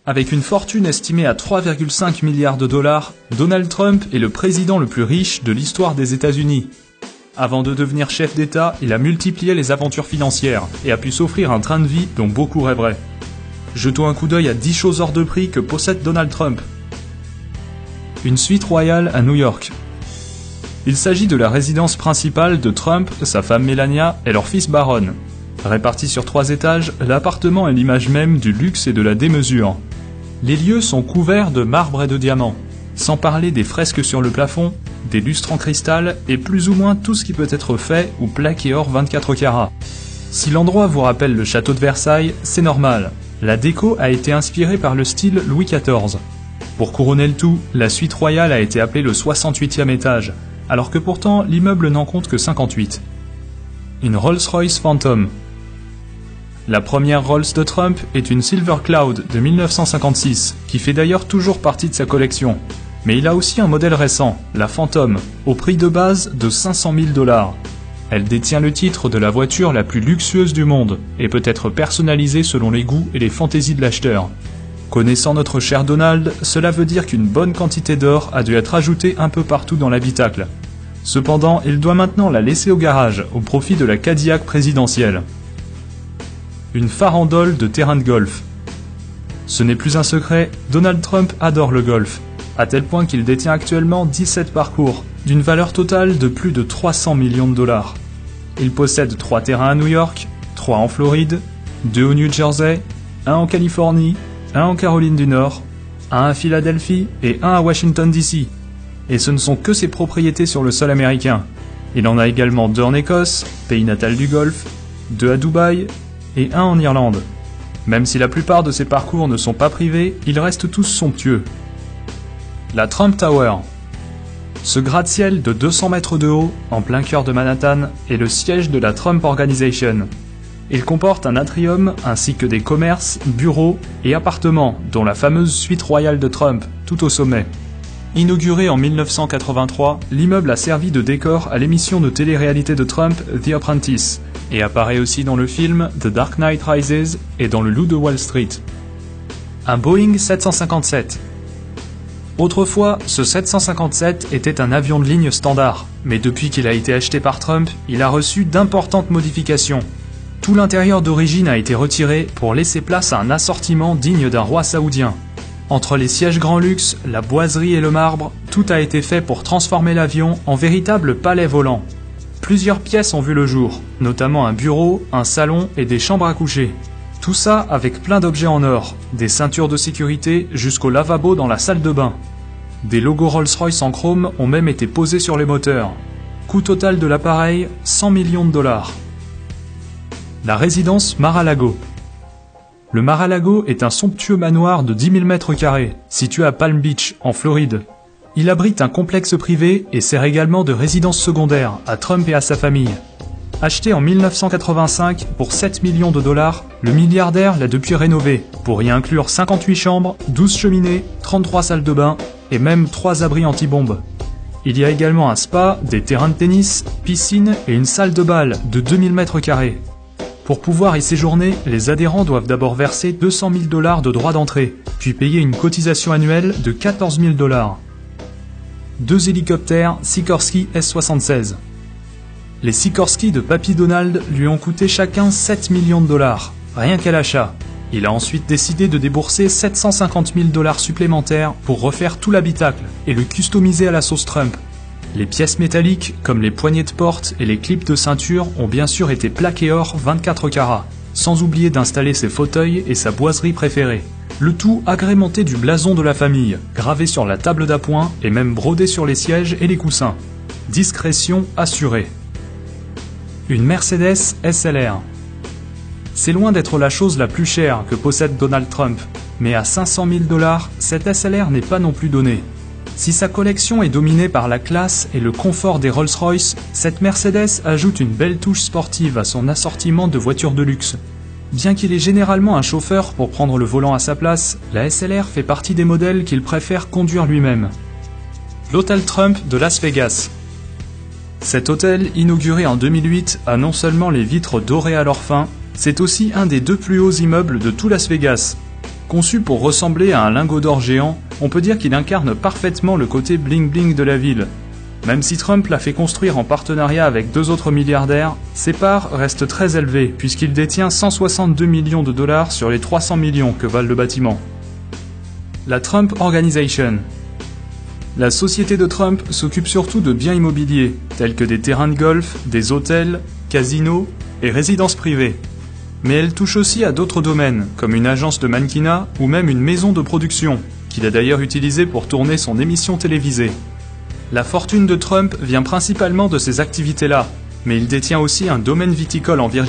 Avec une fortune estimée à 3,5 milliards de dollars, Donald Trump est le président le plus riche de l'histoire des États-Unis. Avant de devenir chef d'État, il a multiplié les aventures financières et a pu s'offrir un train de vie dont beaucoup rêveraient. Jetons un coup d'œil à 10 choses hors de prix que possède Donald Trump. Une suite royale à New York. Il s'agit de la résidence principale de Trump, sa femme Melania et leur fils Barron. Réparti sur 3 étages, l'appartement est l'image même du luxe et de la démesure. Les lieux sont couverts de marbre et de diamants, sans parler des fresques sur le plafond, des lustres en cristal et plus ou moins tout ce qui peut être fait ou plaqué or 24 carats. Si l'endroit vous rappelle le château de Versailles, c'est normal. La déco a été inspirée par le style Louis XIV. Pour couronner le tout, la suite royale a été appelée le 68e étage, alors que pourtant l'immeuble n'en compte que 58. Une Rolls-Royce Phantom. La première Rolls de Trump est une Silver Cloud de 1956, qui fait d'ailleurs toujours partie de sa collection. Mais il a aussi un modèle récent, la Phantom, au prix de base de 500 000 $. Elle détient le titre de la voiture la plus luxueuse du monde et peut être personnalisée selon les goûts et les fantaisies de l'acheteur. Connaissant notre cher Donald, cela veut dire qu'une bonne quantité d'or a dû être ajoutée un peu partout dans l'habitacle. Cependant, il doit maintenant la laisser au garage, au profit de la Cadillac présidentielle. Une farandole de terrain de golf. Ce n'est plus un secret, Donald Trump adore le golf, à tel point qu'il détient actuellement 17 parcours, d'une valeur totale de plus de 300 millions de $. Il possède 3 terrains à New York, 3 en Floride, 2 au New Jersey, 1 en Californie, 1 en Caroline du Nord, 1 à Philadelphie et 1 à Washington DC. Et ce ne sont que ses propriétés sur le sol américain. Il en a également 2 en Écosse, pays natal du golf, 2 à Dubaï et 1 en Irlande. Même si la plupart de ses parcours ne sont pas privés, ils restent tous somptueux. La Trump Tower. Ce gratte-ciel de 200 mètres de haut, en plein cœur de Manhattan, est le siège de la Trump Organization. Il comporte un atrium ainsi que des commerces, bureaux et appartements, dont la fameuse suite royale de Trump, tout au sommet. Inauguré en 1983, l'immeuble a servi de décor à l'émission de télé-réalité de Trump, The Apprentice, et apparaît aussi dans le film The Dark Knight Rises et dans Le Loup de Wall Street. Un Boeing 757. Autrefois, ce 757 était un avion de ligne standard, mais depuis qu'il a été acheté par Trump, il a reçu d'importantes modifications. Tout l'intérieur d'origine a été retiré pour laisser place à un assortiment digne d'un roi saoudien. Entre les sièges grand luxe, la boiserie et le marbre, tout a été fait pour transformer l'avion en véritable palais volant. Plusieurs pièces ont vu le jour, notamment un bureau, un salon et des chambres à coucher. Tout ça avec plein d'objets en or, des ceintures de sécurité jusqu'au lavabo dans la salle de bain. Des logos Rolls-Royce en chrome ont même été posés sur les moteurs. Coût total de l'appareil, 100 millions de $. La résidence Mar-a-Lago. Le Mar-a-Lago est un somptueux manoir de 10 000 m², situé à Palm Beach, en Floride. Il abrite un complexe privé et sert également de résidence secondaire à Trump et à sa famille. Acheté en 1985 pour 7 millions de $, le milliardaire l'a depuis rénové, pour y inclure 58 chambres, 12 cheminées, 33 salles de bain et même 3 abris anti-bombes. Il y a également un spa, des terrains de tennis, piscine et une salle de bal de 2000 m². Pour pouvoir y séjourner, les adhérents doivent d'abord verser 200 000 $ de droits d'entrée, puis payer une cotisation annuelle de 14 000 $. 2 hélicoptères Sikorsky S-76. Les Sikorsky de Papy Donald lui ont coûté chacun 7 millions de $, rien qu'à l'achat. Il a ensuite décidé de débourser 750 000 $ supplémentaires pour refaire tout l'habitacle et le customiser à la sauce Trump. Les pièces métalliques, comme les poignées de porte et les clips de ceinture, ont bien sûr été plaquées or 24 carats, sans oublier d'installer ses fauteuils et sa boiserie préférée. Le tout agrémenté du blason de la famille, gravé sur la table d'appoint et même brodé sur les sièges et les coussins. Discrétion assurée. Une Mercedes SLR. C'est loin d'être la chose la plus chère que possède Donald Trump, mais à 500 000 $, cette SLR n'est pas non plus donnée. Si sa collection est dominée par la classe et le confort des Rolls-Royce, cette Mercedes ajoute une belle touche sportive à son assortiment de voitures de luxe. Bien qu'il ait généralement un chauffeur pour prendre le volant à sa place, la SLR fait partie des modèles qu'il préfère conduire lui-même. L'hôtel Trump de Las Vegas. Cet hôtel, inauguré en 2008, a non seulement les vitres dorées à leur fin, c'est aussi un des 2 plus hauts immeubles de tout Las Vegas. Conçu pour ressembler à un lingot d'or géant, on peut dire qu'il incarne parfaitement le côté bling-bling de la ville. Même si Trump l'a fait construire en partenariat avec 2 autres milliardaires, ses parts restent très élevées puisqu'il détient 162 millions de dollars sur les 300 millions que valent le bâtiment. La Trump Organization. La société de Trump s'occupe surtout de biens immobiliers, tels que des terrains de golf, des hôtels, casinos et résidences privées. Mais elle touche aussi à d'autres domaines, comme une agence de mannequinat ou même une maison de production, qu'il a d'ailleurs utilisée pour tourner son émission télévisée. La fortune de Trump vient principalement de ces activités-là, mais il détient aussi un domaine viticole en Virginie